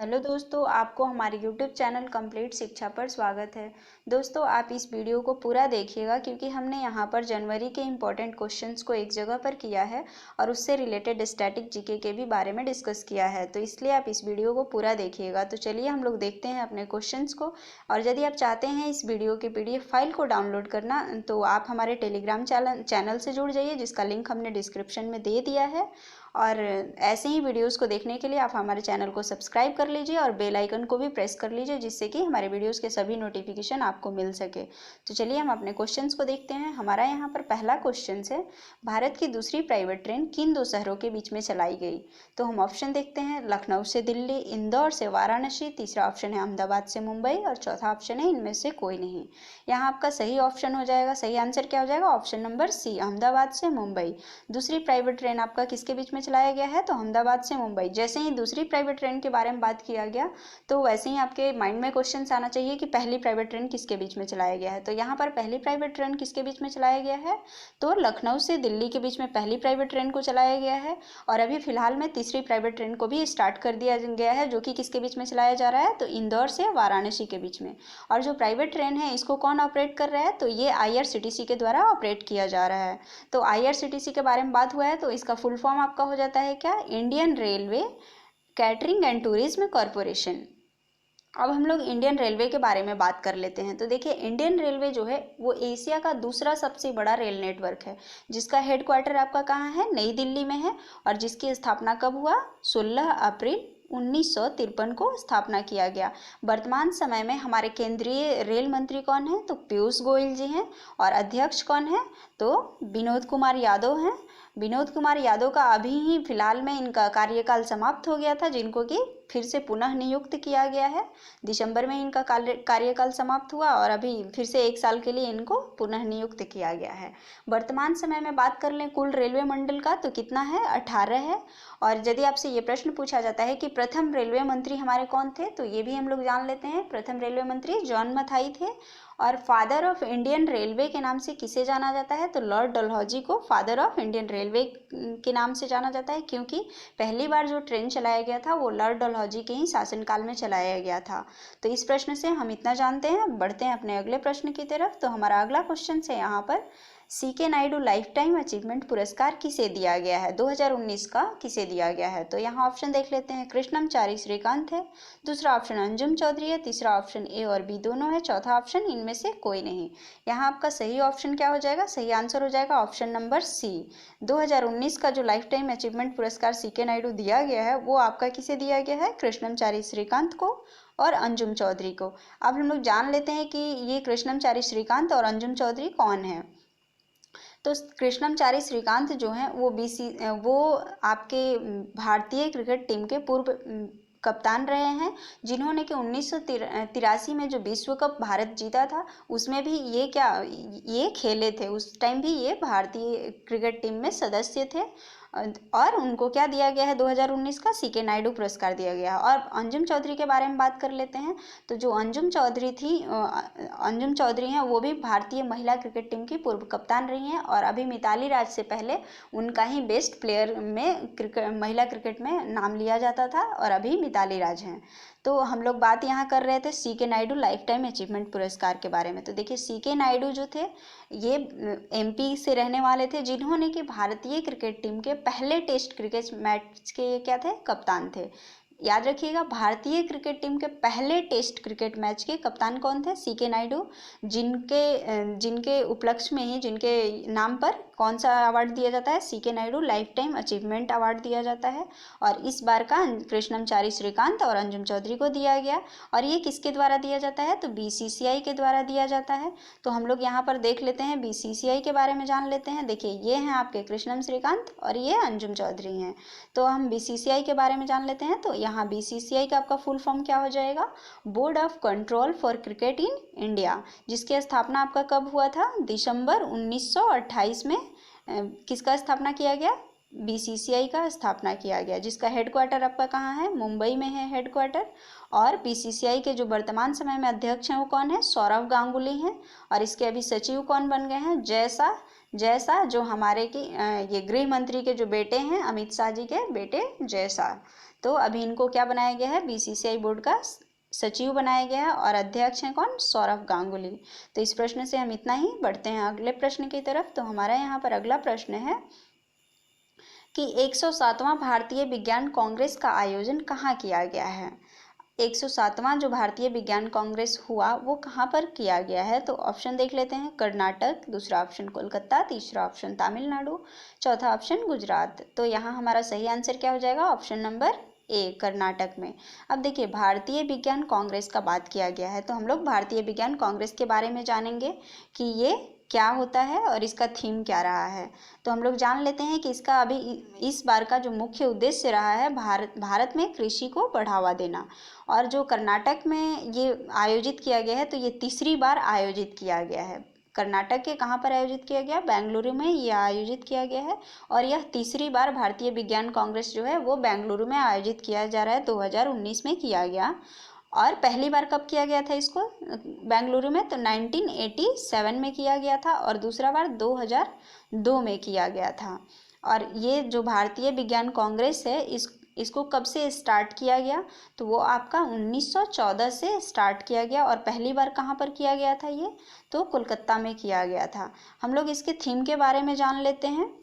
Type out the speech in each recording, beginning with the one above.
Hello दोस्तों, आपको हमारे YouTube चैनल कंप्लीट शिक्षा पर स्वागत है। दोस्तों, आप इस वीडियो को पूरा देखिएगा क्योंकि हमने यहाँ पर जनवरी के इम्पोर्टेंट क्वेश्चंस को एक जगह पर किया है और उससे रिलेटेड स्टैटिक जीके के भी बारे में डिस्कस किया है, तो इसलिए आप इस वीडियो को पूरा देखिएगा। तो चलिए हम लोग देखते हैं अपने क्वेश्चंस को। और यदि आप चाहते हैं इस वीडियो के PDF फाइल को डाउनलोड करना, तो आप हमारे टेलीग्राम चैनल से जुड़ जाइए, जिसका लिंक हमने डिस्क्रिप्शन में दे दिया है। और ऐसे ही वीडियोस को देखने के लिए आप हमारे चैनल को सब्सक्राइब कर लीजिए और बेल आइकन को भी प्रेस कर लीजिए, जिससे कि हमारे वीडियोस के सभी नोटिफिकेशन आपको मिल सके। तो चलिए हम अपने क्वेश्चंस को देखते हैं। हमारा यहाँ पर पहला क्वेश्चन है, भारत की दूसरी प्राइवेट ट्रेन किन दो शहरों के बीच में चलाई गई? तो हम ऑप्शन देखते हैं, लखनऊ से दिल्ली, इंदौर से वाराणसी, तीसरा ऑप्शन है अहमदाबाद से मुंबई और चौथा ऑप्शन है इनमें से कोई नहीं। यहाँ आपका सही ऑप्शन हो जाएगा, सही आंसर क्या हो जाएगा? ऑप्शन नंबर सी, अहमदाबाद से मुंबई। दूसरी प्राइवेट ट्रेन आपका किसके बीच में चलाया गया है? तो अहमदाबाद से मुंबई। जैसे ही दूसरी प्राइवेट ट्रेन के बारे में बात किया गया, तो वैसे ही आपके माइंड में क्वेश्चन आना चाहिए कि पहली प्राइवेट ट्रेन किसके बीच में चलाया गया है। तो यहाँ पर पहली प्राइवेट ट्रेन किसके बीच में चलाया गया है? तो लखनऊ से दिल्ली के बीच में पहली प्राइवेट ट्रेन को चलाया गया है। और अभी फिलहाल में तीसरी प्राइवेट ट्रेन को भी स्टार्ट कर दिया गया है, जो कि किसके बीच में चलाया जा रहा है? तो इंदौर से वाराणसी के बीच में। और जो प्राइवेट ट्रेन है, इसको कौन ऑपरेट कर रहा है? तो ये IRCTC के द्वारा ऑपरेट किया जा रहा है। तो IRCTC के बारे में बात हुआ है, तो इसका फुल फॉर्म आपका हो जाता है क्या? Indian railway catering and tourism corporation. अब हम लोग इंडियन रेलवे के बारे में बात कर लेते हैं। तो देखिए, इंडियन रेलवे जो है वो एशिया का दूसरा सबसे बड़ा रेल नेटवर्क है, जिसका हेडक्वार्टर आपका कहाँ है? नई दिल्ली में है। और जिसकी स्थापना कब हुआ? 16 अप्रैल 1953 को स्थापना किया गया। वर्तमान समय में हमारे केंद्रीय रेल मंत्री कौन है? तो पीयूष गोयल जी हैं। और अध्यक्ष कौन है? तो विनोद कुमार यादव हैं। विनोद कुमार यादव का अभी ही फिलहाल में इनका कार्यकाल समाप्त हो गया था, जिनको कि फिर से पुनः नियुक्त किया गया है। दिसंबर में इनका कार्यकाल समाप्त हुआ और अभी फिर से 1 साल के लिए इनको पुनः नियुक्त किया गया है। वर्तमान समय में बात कर लें कुल रेलवे मंडल का, तो कितना है? 18 है। और यदि आपसे ये प्रश्न पूछा जाता है कि प्रथम रेलवे मंत्री हमारे कौन थे, तो ये भी हम लोग जान लेते हैं। प्रथम रेलवे मंत्री जॉन मथाई थे। और फादर ऑफ इंडियन रेलवे के नाम से किसे जाना जाता है? तो लॉर्ड डलहौजी को फादर ऑफ इंडियन रेलवे के नाम से जाना जाता है, क्योंकि पहली बार जो ट्रेन चलाया गया था वो लॉर्ड डलहौजी के ही शासनकाल में चलाया गया था। तो इस प्रश्न से हम इतना जानते हैं। बढ़ते हैं अपने अगले प्रश्न की तरफ। तो हमारा अगला क्वेश्चन है यहाँ पर, CK Naidu life time achievement पुरस्कार किसे दिया गया है? 2019 का किसे दिया गया है? तो यहाँ ऑप्शन देख लेते हैं, कृष्णमचारी श्रीकांत है, दूसरा ऑप्शन अंजुम चौधरी है, तीसरा ऑप्शन A और B दोनों है, चौथा ऑप्शन इनमें से कोई नहीं। यहाँ आपका सही ऑप्शन क्या हो जाएगा? सही आंसर हो जाएगा ऑप्शन नंबर C। 2019 का जो लाइफ टाइम अचीवमेंट पुरस्कार CK नायडू दिया गया है, वो आपका किसे दिया गया है? कृष्णमचारी श्रीकांत को और अंजुम चौधरी को। अब हम लोग जान लेते हैं कि ये कृष्णमचारी श्रीकांत और अंजुम चौधरी कौन है। तो कृष्णमचारी श्रीकांत जो हैं वो आपके भारतीय क्रिकेट टीम के पूर्व कप्तान रहे हैं, जिन्होंने कि 1983 में जो विश्व कप भारत जीता था, उसमें भी ये खेले थे। उस टाइम भी ये भारतीय क्रिकेट टीम में सदस्य थे। और उनको क्या दिया गया है? 2019 का CK नायडू पुरस्कार दिया गया है। और अंजुम चौधरी के बारे में बात कर लेते हैं। तो जो अंजुम चौधरी हैं, वो भी भारतीय महिला क्रिकेट टीम की पूर्व कप्तान रही हैं। और अभी मिताली राज से पहले उनका ही बेस्ट प्लेयर में महिला क्रिकेट में नाम लिया जाता था, और अभी मिताली राज हैं। तो हम लोग बात यहाँ कर रहे थे CK Naidu life time achievement पुरस्कार के बारे में। तो देखिए, CK नायडू जो थे ये MP से रहने वाले थे, जिन्होंने कि भारतीय क्रिकेट टीम के पहले टेस्ट क्रिकेट मैच के ये क्या थे? कप्तान थे। याद रखिएगा, भारतीय क्रिकेट टीम के पहले टेस्ट क्रिकेट मैच के कप्तान कौन थे? CK नायडू, जिनके उपलक्ष्य में ही, जिनके नाम पर कौन सा अवार्ड दिया जाता है? CK Naidu life time achievement award दिया जाता है। और इस बार का कृष्णमचारी श्रीकांत और अंजुम चौधरी को दिया गया। और ये किसके द्वारा दिया जाता है? तो BCCI के द्वारा दिया जाता है। तो हम लोग यहाँ पर देख लेते हैं, BCCI के बारे में जान लेते हैं। देखिए, ये हैं आपके कृष्णम श्रीकांत और ये अंजुम चौधरी हैं। तो हम BCCI के बारे में जान लेते हैं। तो यहाँ BCCI का आपका फुल फॉर्म क्या हो जाएगा? Board of control for cricket in India, जिसकी स्थापना आपका कब हुआ था? दिसंबर 1928 में किसका स्थापना किया गया? BCCI का स्थापना किया गया, जिसका हेडक्वार्टर आपका कहाँ है? मुंबई में है हेडक्वार्टर। और BCCI के जो वर्तमान समय में अध्यक्ष हैं वो कौन है? सौरव गांगुली हैं। और इसके अभी सचिव कौन बन गए हैं? जय शाह, जो हमारे की ये गृह मंत्री के जो बेटे हैं, अमित शाह जी के बेटे जय शाह। तो अभी इनको क्या बनाया गया है, बीसीसीआई बोर्ड का सचिव बनाया गया है और अध्यक्ष हैं कौन, सौरभ गांगुली। तो इस प्रश्न से हम इतना ही, बढ़ते हैं अगले प्रश्न की तरफ। तो हमारा यहाँ पर अगला प्रश्न है कि 107वां भारतीय विज्ञान कांग्रेस का आयोजन कहाँ किया गया है। 107वां जो भारतीय विज्ञान कांग्रेस हुआ वो कहाँ पर किया गया है। तो ऑप्शन देख लेते हैं, कर्नाटक, दूसरा ऑप्शन कोलकाता, तीसरा ऑप्शन तमिलनाडु, चौथा ऑप्शन गुजरात। तो यहाँ हमारा सही आंसर क्या हो जाएगा, ऑप्शन नंबर ए, कर्नाटक में। अब देखिए, भारतीय विज्ञान कांग्रेस का बात किया गया है तो हम लोग भारतीय विज्ञान कांग्रेस के बारे में जानेंगे कि ये क्या होता है और इसका थीम क्या रहा है। तो हम लोग जान लेते हैं कि इसका अभी इस बार का जो मुख्य उद्देश्य रहा है, भारत में कृषि को बढ़ावा देना। और जो कर्नाटक में ये आयोजित किया गया है तो ये तीसरी बार आयोजित किया गया है। कर्नाटक के कहाँ पर आयोजित किया गया, बेंगलुरु में यह आयोजित किया गया है। और यह तीसरी बार भारतीय विज्ञान कांग्रेस जो है वो बेंगलुरु में आयोजित किया जा रहा है, 2019 में किया गया। और पहली बार कब किया गया था इसको बेंगलुरु में, तो 1987 में किया गया था और दूसरा बार 2002 में किया गया था। और ये जो भारतीय विज्ञान कांग्रेस है इसको कब से स्टार्ट किया गया, तो वो आपका 1914 से स्टार्ट किया गया। और पहली बार कहाँ पर किया गया था ये, तो कोलकाता में किया गया था। हम लोग इसके थीम के बारे में जान लेते हैं।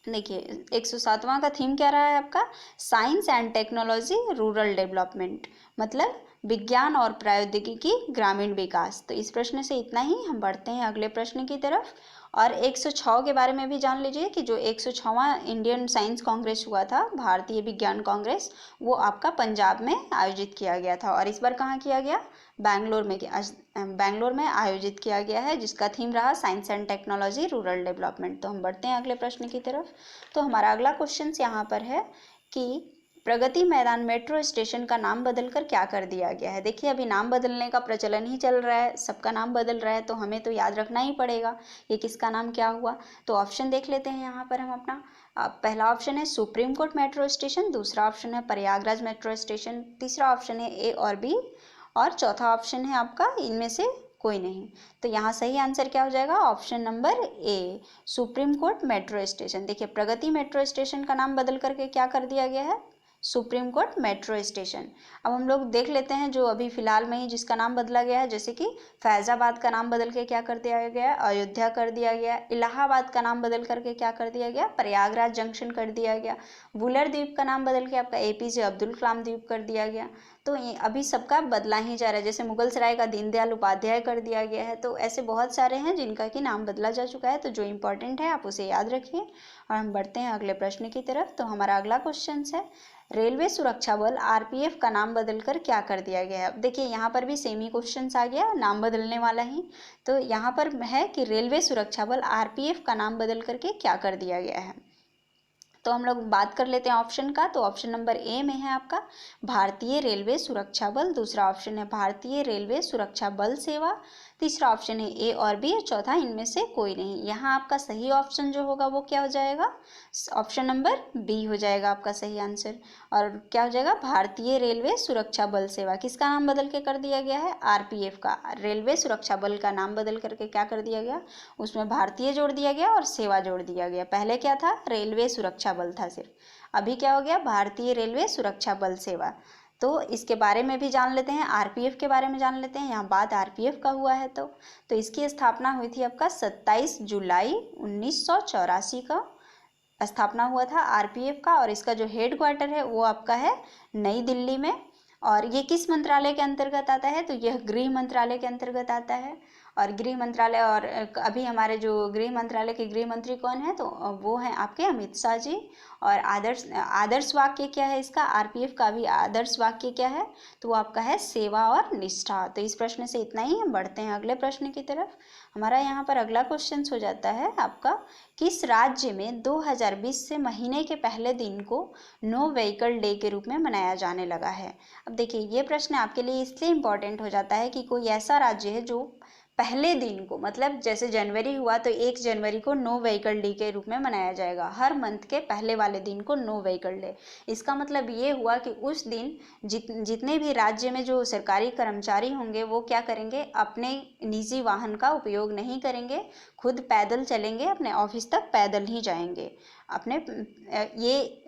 देखिए, 107वां का थीम क्या रहा है आपका, science and technology rural development, मतलब विज्ञान और प्रौद्योगिकी ग्रामीण विकास। तो इस प्रश्न से इतना ही, हम बढ़ते हैं अगले प्रश्न की तरफ। और 106 के बारे में भी जान लीजिए कि जो 106वां इंडियन साइंस कांग्रेस हुआ था, भारतीय विज्ञान कांग्रेस, वो आपका पंजाब में आयोजित किया गया था। और इस बार कहाँ किया गया, बैंगलोर में आयोजित किया गया है, जिसका थीम रहा science and technology rural development. तो हम बढ़ते हैं अगले प्रश्न की तरफ। तो हमारा अगला क्वेश्चन यहाँ पर है कि प्रगति मैदान मेट्रो स्टेशन का नाम बदलकर क्या कर दिया गया है। देखिए, अभी नाम बदलने का प्रचलन ही चल रहा है, सबका नाम बदल रहा है, तो हमें तो याद रखना ही पड़ेगा ये किसका नाम क्या हुआ। तो ऑप्शन देख लेते हैं यहाँ पर हम अपना। पहला ऑप्शन है सुप्रीम कोर्ट मेट्रो स्टेशन, दूसरा ऑप्शन है प्रयागराज मेट्रो स्टेशन, तीसरा ऑप्शन है ए और बी, और चौथा ऑप्शन है आपका इनमें से कोई नहीं। तो यहाँ सही आंसर क्या हो जाएगा, option number A, supreme court metro station. देखिए, प्रगति मेट्रो स्टेशन का नाम बदल करके क्या कर दिया गया है, सुप्रीम कोर्ट मेट्रो स्टेशन। अब हम लोग देख लेते हैं जो अभी फिलहाल में ही जिसका नाम बदला गया है, जैसे कि फैज़ाबाद का नाम बदल के क्या कर दिया गया, अयोध्या कर दिया गया। इलाहाबाद का नाम बदल करके क्या कर दिया गया, प्रयागराज जंक्शन कर दिया गया। वुलर द्वीप का नाम बदल के आपका एपीजे अब्दुल कलाम द्वीप कर दिया गया। तो अभी सबका बदला ही जा रहा है, जैसे मुगल सराय का दीनदयाल उपाध्याय कर दिया गया है। तो ऐसे बहुत सारे हैं जिनका कि नाम बदला जा चुका है, तो जो इम्पोर्टेंट है आप उसे याद रखिए। और हम बढ़ते हैं अगले प्रश्न की तरफ। तो हमारा अगला क्वेश्चन है, रेलवे सुरक्षा बल आरपीएफ का नाम बदलकर क्या कर दिया गया है। अब देखिए, यहाँ पर भी सेम ही क्वेश्चन आ गया, नाम बदलने वाला ही। तो यहाँ पर है कि रेलवे सुरक्षा बल आरपीएफ का नाम बदल करके क्या कर दिया गया है। तो हम लोग बात कर लेते हैं ऑप्शन का। तो ऑप्शन नंबर ए में है आपका भारतीय रेलवे सुरक्षा बल, दूसरा ऑप्शन है भारतीय रेलवे सुरक्षा बल सेवा, तीसरा ऑप्शन है ए और बी, चौथा इनमें से कोई नहीं। यहाँ आपका सही ऑप्शन जो होगा वो क्या हो जाएगा, ऑप्शन नंबर बी हो जाएगा आपका सही आंसर। और क्या हो जाएगा, भारतीय रेलवे सुरक्षा बल सेवा। किसका नाम बदल के कर दिया गया है, आरपीएफ का। रेलवे सुरक्षा बल का नाम बदल करके क्या कर दिया गया, उसमें भारतीय जोड़ दिया गया और सेवा जोड़ दिया गया। पहले क्या था, रेलवे सुरक्षा बल था सिर्फ, अभी क्या हो गया, भारतीय रेलवे सुरक्षा बल सेवा। तो इसके बारे में भी जान लेते हैं, आरपीएफ के बारे में जान लेते हैं। यहाँ बात आरपीएफ का हुआ है तो इसकी स्थापना हुई थी आपका 27 जुलाई 1984 का स्थापना हुआ था आरपीएफ का। और इसका जो हेड क्वार्टर है वो आपका है नई दिल्ली में। और ये किस मंत्रालय के अंतर्गत आता है, तो यह गृह मंत्रालय के अंतर्गत आता है। और गृह मंत्रालय, और अभी हमारे जो गृह मंत्रालय के गृह मंत्री कौन है, तो वो हैं आपके अमित शाह जी। और आदर्श वाक्य क्या है इसका, आरपीएफ का भी आदर्श वाक्य क्या है, तो वो आपका है सेवा और निष्ठा। तो इस प्रश्न से इतना ही, हम बढ़ते हैं अगले प्रश्न की तरफ। हमारा यहाँ पर अगला क्वेश्चन हो जाता है आपका, किस राज्य में 2020 से महीने के पहले दिन को नो व्हीकल डे के रूप में मनाया जाने लगा है। अब देखिए, ये प्रश्न आपके लिए इसलिए इम्पोर्टेंट हो जाता है कि कोई ऐसा राज्य है जो पहले दिन को, मतलब जैसे जनवरी हुआ तो 1 जनवरी को नो व्हीकल डे के रूप में मनाया जाएगा। हर मंथ के पहले वाले दिन को नो व्हीकल डे। इसका मतलब ये हुआ कि उस दिन जितने भी राज्य में जो सरकारी कर्मचारी होंगे वो क्या करेंगे, अपने निजी वाहन का उपयोग नहीं करेंगे, खुद पैदल चलेंगे, अपने ऑफिस तक पैदल ही जाएंगे। अपने ये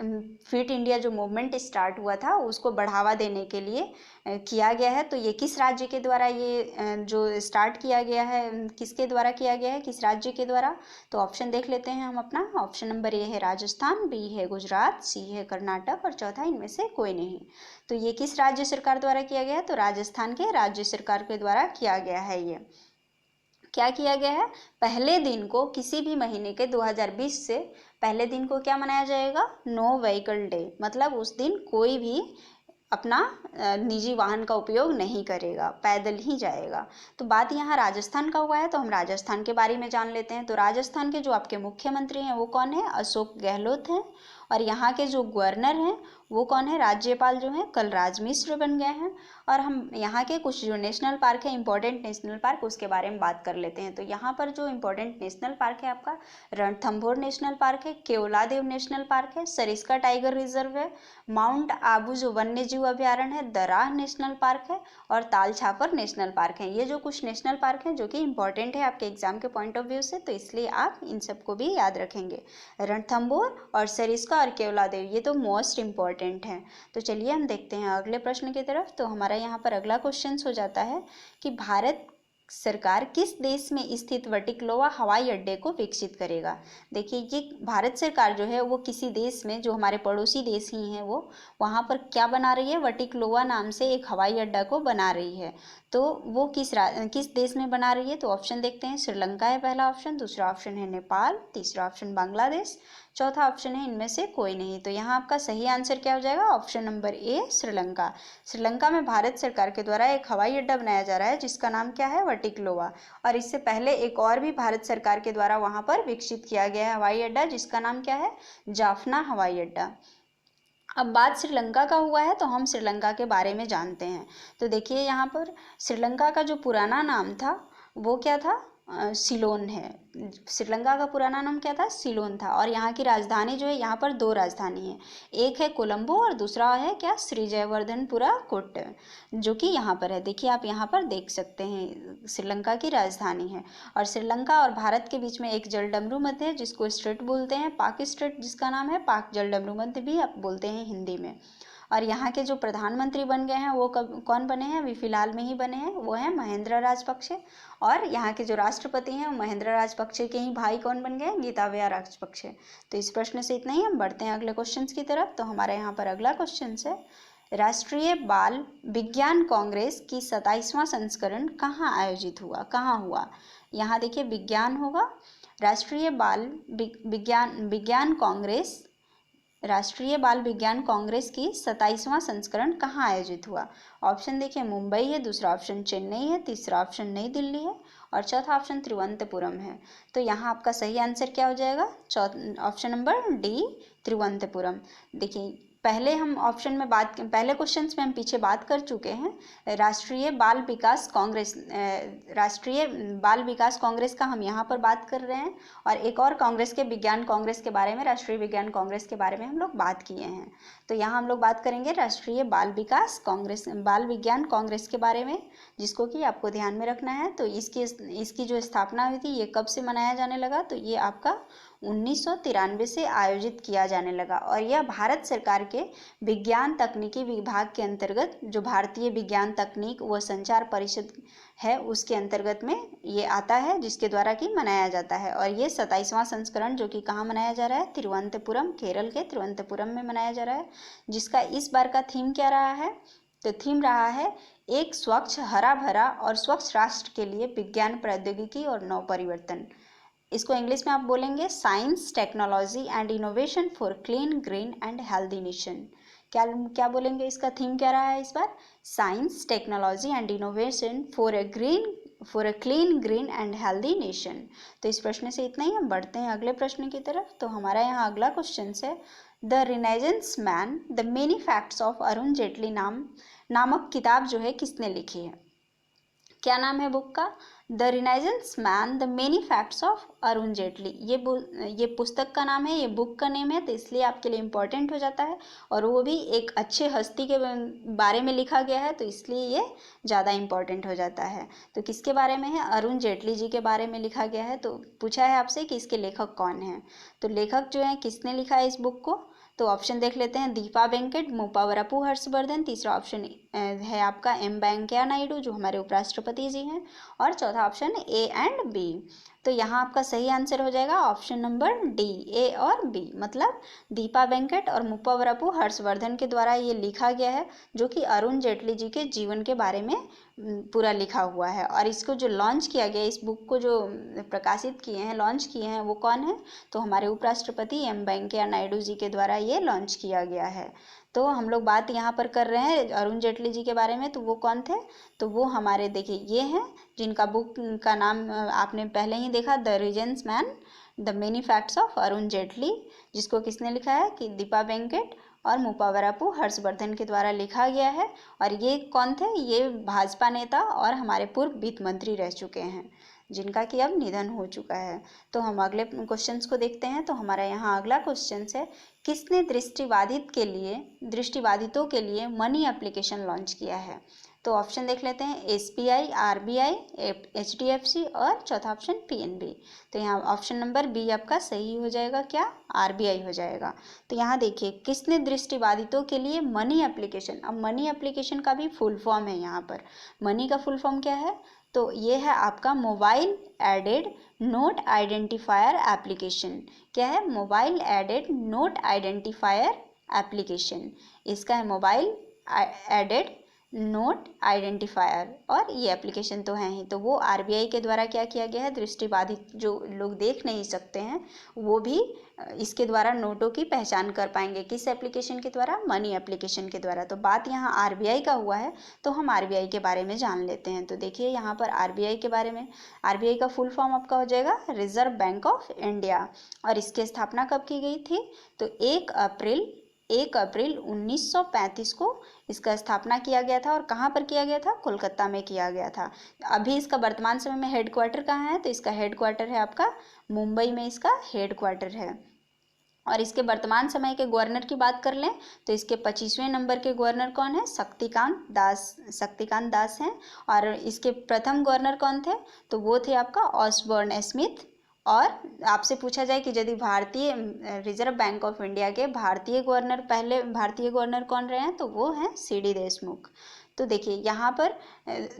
फिट इंडिया जो मूवमेंट स्टार्ट हुआ था उसको बढ़ावा देने के लिए किया गया है। तो ये किस राज्य के द्वारा ये जो स्टार्ट किया गया है, किसके द्वारा किया गया है, किस राज्य के द्वारा? तो ऑप्शन देख लेते हैं हम अपना। ऑप्शन नंबर ए है राजस्थान, बी है गुजरात, सी है कर्नाटक और चौथा इनमें से कोई नहीं। तो ये किस राज्य सरकार द्वारा किया गया है? तो राजस्थान के राज्य सरकार के द्वारा किया गया है। ये क्या किया गया है? पहले दिन को किसी भी महीने के 2020 से पहले दिन को क्या मनाया जाएगा? नो व्हीकल डे, मतलब उस दिन कोई भी अपना निजी वाहन का उपयोग नहीं करेगा, पैदल ही जाएगा। तो बात यहाँ राजस्थान का हुआ है, तो हम राजस्थान के बारे में जान लेते हैं। तो राजस्थान के जो आपके मुख्यमंत्री हैं वो कौन है? अशोक गहलोत हैं। और यहाँ के जो गवर्नर हैं वो कौन है? राज्यपाल जो हैं कलराज मिश्र बन गए हैं। और हम यहाँ के कुछ जो नेशनल पार्क है, इंपॉर्टेंट नेशनल पार्क, उसके बारे में बात कर लेते हैं। तो यहाँ पर जो इंपॉर्टेंट नेशनल पार्क है आपका रणथंभौर नेशनल पार्क है, केवलादेव नेशनल पार्क है, सरिस्का टाइगर रिजर्व है, माउंट आबू जो वन्य जीव अभ्यारण्य है, दराह नेशनल पार्क है और ताल छापर नेशनल पार्क है। ये जो कुछ नेशनल पार्क हैं जो कि इंपॉर्टेंट है आपके एग्जाम के पॉइंट ऑफ व्यू से, तो इसलिए आप इन सबको भी याद रखेंगे। रणथंभौर और सरिस्का और केवलादेव ये तो मोस्ट इंपॉर्टेंट हैं। तो चलिए हम देखते हैं अगले प्रश्न की तरफ। तो हमारा यहाँ पर अगला क्वेश्चन हो जाता है कि भारत सरकार किस देश में स्थित वटिकलोवा हवाई अड्डे को विकसित करेगा? देखिए ये भारत सरकार जो है वो किसी देश में, जो हमारे पड़ोसी देश ही हैं, वो वहाँ पर क्या बना रही है? वटिकलोवा नाम से एक हवाई अड्डा को बना रही है। तो वो किस देश में बना रही है? तो ऑप्शन देखते हैं। श्रीलंका है पहला ऑप्शन, दूसरा ऑप्शन है नेपाल, तीसरा ऑप्शन बांग्लादेश, चौथा ऑप्शन है इनमें से कोई नहीं। तो यहाँ आपका सही आंसर क्या हो जाएगा? Option number A Sri Lanka. Sri Lanka में भारत सरकार के द्वारा एक हवाई अड्डा बनाया जा रहा है जिसका नाम क्या है? वटिकलोवा। और इससे पहले एक और भी भारत सरकार के द्वारा वहाँ पर विकसित किया गया है हवाई अड्डा जिसका नाम क्या है? जाफना हवाई अड्डा। अब बात श्रीलंका का हुआ है तो हम श्रीलंका के बारे में जानते हैं। तो देखिए यहाँ पर श्रीलंका का जो पुराना नाम था वो क्या था? सिलोन है। श्रीलंका का पुराना नाम क्या था? सिलोन था। और यहाँ की राजधानी जो है, यहाँ पर दो राजधानी है, एक है कोलंबो और दूसरा है क्या? श्री जयवर्धनपुरा कोट्ट, जो कि यहाँ पर है। देखिए आप यहाँ पर देख सकते हैं श्रीलंका की राजधानी है। और श्रीलंका और भारत के बीच में एक जलडमरू मध्य है जिसको स्ट्रेट बोलते हैं, पाक स्ट्रेट, जिसका नाम है पाक जलडमरू मध्य भी आप बोलते हैं हिंदी में। और यहाँ के जो प्रधानमंत्री बन गए हैं वो कौन बने हैं? अभी फिलहाल में ही बने हैं, वो हैं महेंद्र राजपक्षे। और यहाँ के जो राष्ट्रपति हैं महेंद्र राजपक्षे के ही भाई कौन बन गए? गीतावया राजपक्षे। तो इस प्रश्न से इतना ही। हम बढ़ते हैं अगले क्वेश्चन की तरफ। तो हमारे यहाँ पर अगला क्वेश्चन है, राष्ट्रीय बाल विज्ञान कांग्रेस की 27वां संस्करण कहाँ आयोजित हुआ? कहाँ हुआ? यहाँ देखिए विज्ञान होगा। राष्ट्रीय बाल विज्ञान कांग्रेस की 27वां संस्करण कहाँ आयोजित हुआ? ऑप्शन देखिए, मुंबई है, दूसरा ऑप्शन चेन्नई है, तीसरा ऑप्शन नई दिल्ली है और चौथा ऑप्शन तिरुवनंतपुरम है। तो यहाँ आपका सही आंसर क्या हो जाएगा? Option number D, Thiruvananthapuram. देखिए पहले क्वेश्चंस में हम पीछे बात कर चुके हैं। राष्ट्रीय बाल विकास कांग्रेस का हम यहाँ पर बात कर रहे हैं और एक और कांग्रेस के विज्ञान कांग्रेस के बारे में, राष्ट्रीय विज्ञान कांग्रेस के बारे में हम लोग बात किए हैं। तो यहाँ हम लोग बात करेंगे राष्ट्रीय बाल विज्ञान कांग्रेस के बारे में, जिसको कि आपको ध्यान में रखना है। तो इसकी जो स्थापना हुई थी, ये कब से मनाया जाने लगा? तो ये आपका 1993 से आयोजित किया जाने लगा और यह भारत सरकार के विज्ञान तकनीकी विभाग के अंतर्गत, जो भारतीय विज्ञान तकनीक व संचार परिषद है उसके अंतर्गत में ये आता है, जिसके द्वारा कि मनाया जाता है। और ये 27वां संस्करण जो कि कहाँ मनाया जा रहा है? तिरुवनंतपुरम, केरल के तिरुवनंतपुरम में मनाया जा रहा है, जिसका इस बार का थीम क्या रहा है? तो थीम रहा है एक स्वच्छ, हरा भरा और स्वच्छ राष्ट्र के लिए विज्ञान, प्रौद्योगिकी और नव परिवर्तन। इसको इंग्लिश में आप बोलेंगे science, technology and innovation for clean, green and healthy nation. क्या बोलेंगे? इसका थीम क्या रहा है इस बार? Science, technology and innovation for a clean, green and healthy nation. तो इस प्रश्न से इतना ही। हम बढ़ते हैं अगले प्रश्न की तरफ। तो हमारा यहाँ अगला क्वेश्चन है, the renaissance man, the many facts of Arun Jaitley नामक किताब जो है किसने लिखी है? क्या नाम है बुक का? The renaissance man the many facts of Arun Jaitley. ये पुस्तक का नाम है, ये बुक का नेम है, तो इसलिए आपके लिए इम्पोर्टेंट हो जाता है। और वो भी एक अच्छे हस्ती के बारे में लिखा गया है, तो इसलिए ये ज़्यादा इम्पोर्टेंट हो जाता है। तो किसके बारे में है? अरुण जेटली जी के बारे में लिखा गया है। तो पूछा है आपसे कि इसके लेखक कौन हैं। तो लेखक जो है किसने लिखा है इस बुक को? तो ऑप्शन देख लेते हैं, दीपा वेंकट, मुप्पावरपु हर्षवर्धन। तीसरा ऑप्शन है आपका एम वेंकैया नायडू जो हमारे उपराष्ट्रपति जी हैं। और चौथा ऑप्शन ए एंड बी। तो यहाँ आपका सही आंसर हो जाएगा ऑप्शन नंबर डी, ए और बी। मतलब दीपा वेंकट और मुप्पावरपु हर्षवर्धन के द्वारा ये लिखा गया है, जो कि अरुण जेटली जी के जीवन के बारे में पूरा लिखा हुआ है। और इसको जो लॉन्च किया गया, इस बुक को जो प्रकाशित किए हैं, लॉन्च किए हैं, वो कौन है? तो हमारे उपराष्ट्रपति एम वेंकैया नायडू जी के द्वारा ये लॉन्च किया गया है। तो हम लोग बात यहाँ पर कर रहे हैं अरुण जेटली जी के बारे में। तो वो कौन थे? तो वो हमारे, देखिए ये हैं जिनका बुक का नाम आपने पहले ही देखा, the renaissance man the many facts of Arun Jaitley, जिसको किसने लिखा है? कि दीपा वेंकट और मुप्पावरपु हर्षवर्धन के द्वारा लिखा गया है। और ये कौन थे? ये भाजपा नेता और हमारे पूर्व वित्त मंत्री रह चुके हैं, जिनका कि अब निधन हो चुका है। तो हम अगले क्वेश्चंस को देखते हैं। तो हमारा यहाँ अगला क्वेश्चन है, किसने दृष्टिबाधितों के लिए मनी एप्लीकेशन लॉन्च किया है? तो ऑप्शन देख लेते हैं, एसबीआई, आरबीआई, एचडीएफसी और चौथा ऑप्शन पीएनबी। तो यहाँ ऑप्शन नंबर बी आपका सही हो जाएगा, क्या? आरबीआई हो जाएगा। तो यहाँ देखिए, किसने दृष्टिबाधितों के लिए मनी एप्लीकेशन, अब मनी एप्लीकेशन का भी फुल फॉर्म है यहाँ पर। मनी का फुल फॉर्म क्या है? तो ये है आपका mobile aided note identifier application. क्या है? Mobile aided note identifier application. इसका है मोबाइल एडेड नोट आइडेंटिफायर। और ये एप्लीकेशन तो है ही। तो वो आरबीआई के द्वारा क्या किया गया है? दृष्टिबाधित जो लोग देख नहीं सकते हैं, वो भी इसके द्वारा नोटों की पहचान कर पाएंगे। किस एप्लीकेशन के द्वारा? मनी एप्लीकेशन के द्वारा। तो बात यहाँ आरबीआई का हुआ है, तो हम आरबीआई के बारे में जान लेते हैं। तो देखिए यहाँ पर आरबीआई के बारे में, आरबीआई का फुल फॉर्म आपका हो जाएगा रिजर्व बैंक ऑफ इंडिया। और इसकी स्थापना कब की गई थी? तो 1 अप्रैल 1935 को इसका स्थापना किया गया था। और कहाँ पर किया गया था? कोलकाता में किया गया था। अभी इसका वर्तमान समय में हेडक्वार्टर कहाँ है? तो इसका हेडक्वार्टर है आपका मुंबई में, इसका हेडक्वार्टर है। और इसके वर्तमान समय के गवर्नर की बात कर लें तो इसके 25वें नंबर के गवर्नर कौन है? शक्तिकांत दास हैं। और इसके प्रथम गवर्नर कौन थे? तो वो थे आपका ऑसबोर्न स्मिथ। और आपसे पूछा जाए कि यदि भारतीय रिजर्व बैंक ऑफ इंडिया के पहले भारतीय गवर्नर कौन रहे हैं? तो वो हैं सीडी देशमुख। तो देखिए यहाँ पर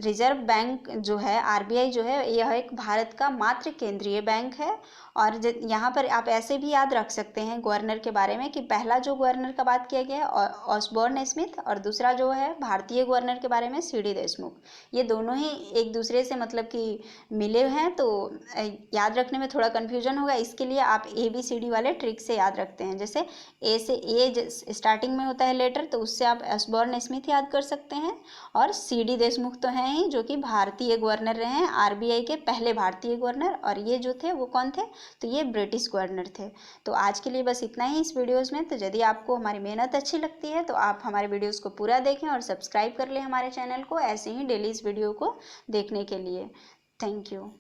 रिजर्व बैंक जो है, आरबीआई जो है, यह एक भारत का मात्र केंद्रीय बैंक है। और यहाँ पर आप ऐसे भी याद रख सकते हैं गवर्नर के बारे में कि पहला जो गवर्नर का बात किया गया है ऑसबोर्न स्मिथ, और दूसरा जो है भारतीय गवर्नर के बारे में सीडी देशमुख। ये दोनों ही एक दूसरे से मतलब कि मिले हैं, तो याद रखने में थोड़ा कन्फ्यूजन होगा। इसके लिए आप ABCD वाले ट्रिक से याद रखते हैं। जैसे ए स्टार्टिंग में होता है लेटर, तो उससे आप ऑसबोर्न स्मिथ याद कर सकते हैं। और सीडी देशमुख तो हैं ही, जो कि भारतीय गवर्नर रहे हैं, आरबीआई के पहले भारतीय गवर्नर। और ये जो थे वो कौन थे? तो ये ब्रिटिश गवर्नर थे। तो आज के लिए बस इतना ही इस वीडियोज़ में। तो यदि आपको हमारी मेहनत अच्छी लगती है तो आप हमारे वीडियोज़ को पूरा देखें और सब्सक्राइब कर लें हमारे चैनल को, ऐसे ही डेली इस वीडियो को देखने के लिए। Thank you.